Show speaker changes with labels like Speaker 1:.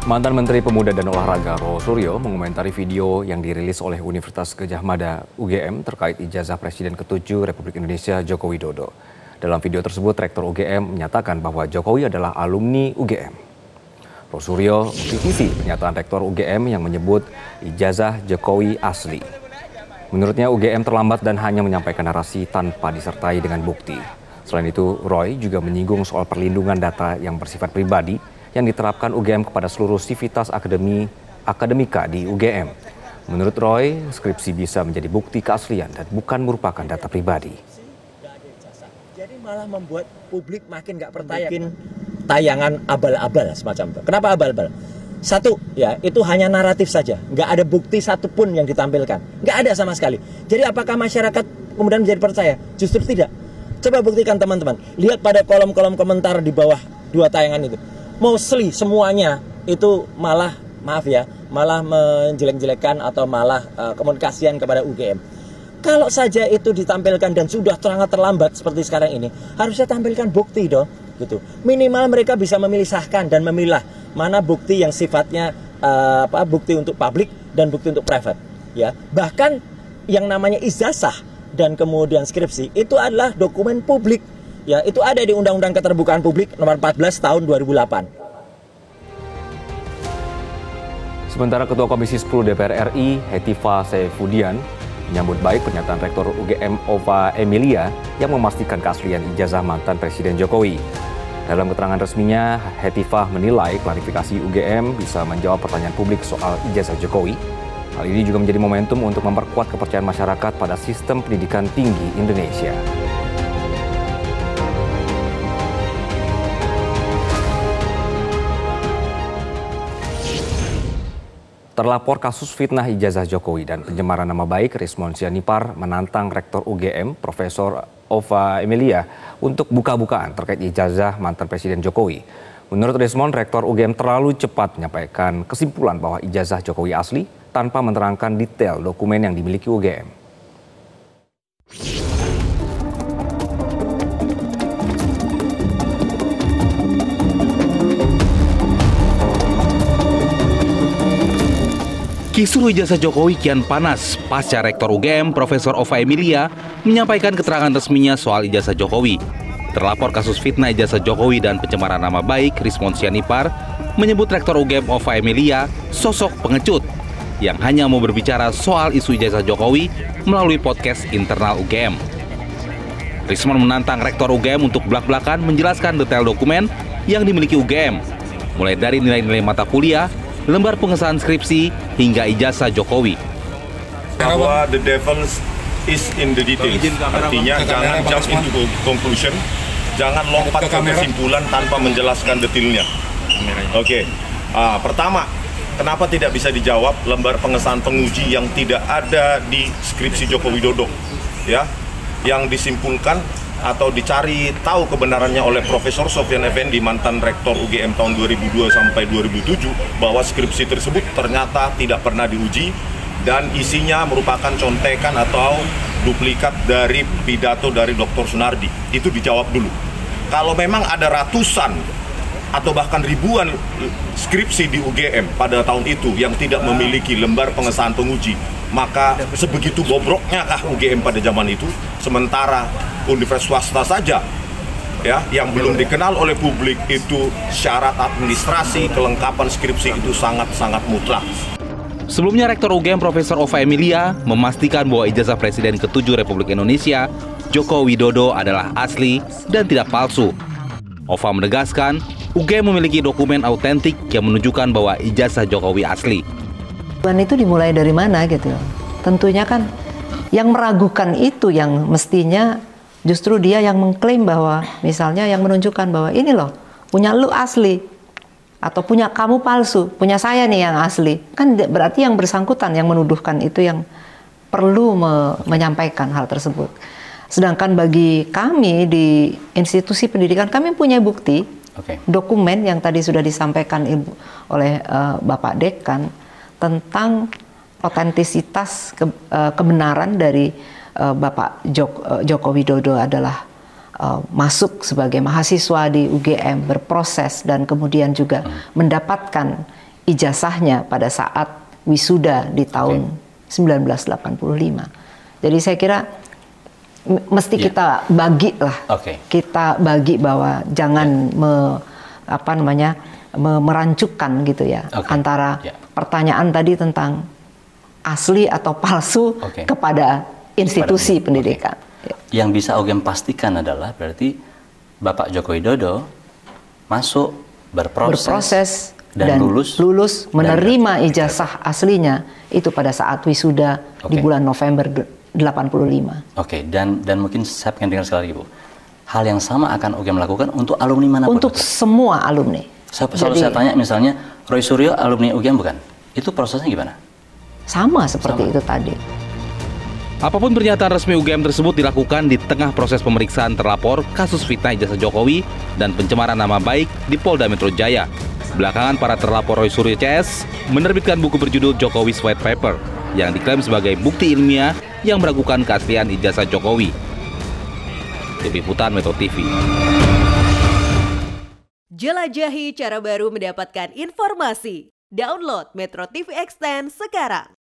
Speaker 1: Mantan Menteri Pemuda dan Olahraga Roy Suryo mengomentari video yang dirilis oleh Universitas Gadjah Mada UGM terkait ijazah Presiden ke-7 Republik Indonesia Joko Widodo. Dalam video tersebut, Rektor UGM menyatakan bahwa Jokowi adalah alumni UGM. Roy Suryo mengkritisi pernyataan Rektor UGM yang menyebut ijazah Jokowi asli. Menurutnya UGM terlambat dan hanya menyampaikan narasi tanpa disertai dengan bukti. Selain itu, Roy juga menyinggung soal perlindungan data yang bersifat pribadi yang diterapkan UGM kepada seluruh sivitas akademika di UGM. Menurut Roy, skripsi bisa menjadi bukti keaslian dan bukan merupakan data pribadi.
Speaker 2: Jadi malah membuat publik makin nggak percaya. Bikin tayangan abal-abal semacam itu. Kenapa abal-abal? Satu, ya itu hanya naratif saja. Nggak ada bukti satupun yang ditampilkan. Nggak ada sama sekali. Jadi apakah masyarakat kemudian menjadi percaya? Justru tidak. Coba buktikan teman-teman. Lihat pada kolom-kolom komentar di bawah dua tayangan itu. Mostly semuanya itu malah, maaf ya, malah menjelek-jelekan atau malah komunikasian kepada UGM. Kalau saja itu ditampilkan dan sudah sangat terlambat seperti sekarang ini, harusnya tampilkan bukti dong, gitu. Minimal mereka bisa memilah dan memilah mana bukti yang sifatnya bukti untuk publik dan bukti untuk private, ya. Bahkan yang namanya ijazah dan kemudian skripsi itu adalah dokumen publik. Ya, itu ada di Undang-Undang Keterbukaan Publik nomor 14 tahun 2008.
Speaker 1: Sementara Ketua Komisi 10 DPR RI, Hetifah Saifudian, menyambut baik pernyataan Rektor UGM Ova Emilia yang memastikan keaslian ijazah mantan Presiden Jokowi. Dalam keterangan resminya, Hetifah menilai klarifikasi UGM bisa menjawab pertanyaan publik soal ijazah Jokowi. Hal ini juga menjadi momentum untuk memperkuat kepercayaan masyarakat pada sistem pendidikan tinggi Indonesia. Terlapor kasus fitnah ijazah Jokowi dan pencemaran nama baik, Rismond Sianipar menantang Rektor UGM, Profesor Ova Emilia, untuk buka-bukaan terkait ijazah mantan Presiden Jokowi. Menurut Rismond, Rektor UGM terlalu cepat menyampaikan kesimpulan bahwa ijazah Jokowi asli tanpa menerangkan detail dokumen yang dimiliki UGM.
Speaker 3: Kisru ijazah Jokowi kian panas pasca Rektor UGM Profesor Ova Emilia menyampaikan keterangan resminya soal ijazah Jokowi. Terlapor kasus fitnah ijazah Jokowi dan pencemaran nama baik, Rismond Sianipar menyebut Rektor UGM Ova Emilia sosok pengecut yang hanya mau berbicara soal isu ijazah Jokowi melalui podcast internal UGM. Rismond menantang Rektor UGM untuk belak-belakan menjelaskan detail dokumen yang dimiliki UGM, mulai dari nilai-nilai mata kuliah, lembar pengesahan skripsi, hingga ijazah Jokowi.
Speaker 4: Bahwa the devil is in the details. Artinya jangan jump into conclusion, jangan lompat ke kesimpulan tanpa menjelaskan detailnya. Oke. Pertama, kenapa tidak bisa dijawab lembar pengesahan penguji yang tidak ada di skripsi Joko Widodo? Ya, yang disimpulkan atau dicari tahu kebenarannya oleh Profesor Sofyan Effendi, mantan Rektor UGM tahun 2002 sampai 2007, bahwa skripsi tersebut ternyata tidak pernah diuji dan isinya merupakan contekan atau duplikat dari pidato dari Dr. Sunardi. Itu dijawab dulu. Kalau memang ada ratusan atau bahkan ribuan skripsi di UGM pada tahun itu yang tidak memiliki lembar pengesahan penguji, maka sebegitu bobroknya kah UGM pada zaman itu? Sementara universitas swasta saja ya yang belum dikenal oleh publik itu syarat administrasi kelengkapan skripsi itu sangat-sangat mutlak.
Speaker 3: Sebelumnya Rektor UGM Profesor Ova Emilia memastikan bahwa ijazah Presiden ke-7 Republik Indonesia Joko Widodo adalah asli dan tidak palsu. Ova menegaskan UGM memiliki dokumen autentik yang menunjukkan bahwa ijazah Jokowi asli.
Speaker 5: Dan itu dimulai dari mana gitu? Tentunya kan yang meragukan itu yang mestinya justru dia yang mengklaim bahwa misalnya yang menunjukkan bahwa ini loh punya lu asli atau punya kamu palsu, punya saya nih yang asli. Kan berarti yang bersangkutan yang menuduhkan itu yang perlu menyampaikan hal tersebut. Sedangkan bagi kami di institusi pendidikan kami punya bukti, dokumen yang tadi sudah disampaikan oleh Bapak Dekan tentang otentisitas kebenaran dari Bapak Joko Widodo adalah masuk sebagai mahasiswa di UGM, berproses dan kemudian juga mendapatkan ijazahnya pada saat wisuda di tahun 1985. Jadi saya kira mesti kita bagi lah, kita bagi bahwa jangan merancukan gitu ya antara pertanyaan tadi tentang asli atau palsu kepada institusi pendidikan.
Speaker 6: Yang bisa UGM pastikan adalah berarti Bapak Joko Widodo masuk berproses dan lulus menerima ijazah aslinya itu pada saat wisuda di bulan November 85. Dan mungkin saya pengen dengar sekali lagi Bu. Hal yang sama akan UGM lakukan untuk alumni manapun?
Speaker 5: Untuk semua alumni.
Speaker 6: Saya tanya misalnya Roy Suryo alumni UGM bukan? Itu prosesnya gimana?
Speaker 5: Sama seperti itu tadi.
Speaker 3: Apapun pernyataan resmi UGM tersebut dilakukan di tengah proses pemeriksaan terlapor kasus fitnah ijazah Jokowi dan pencemaran nama baik di Polda Metro Jaya. Belakangan para terlapor Roy Suryo CS menerbitkan buku berjudul Jokowi's White Paper yang diklaim sebagai bukti ilmiah yang meragukan keaslian ijazah Jokowi. Tim Liputan Metro TV.
Speaker 7: Jelajahi cara baru mendapatkan informasi. Download Metro TV Extend sekarang.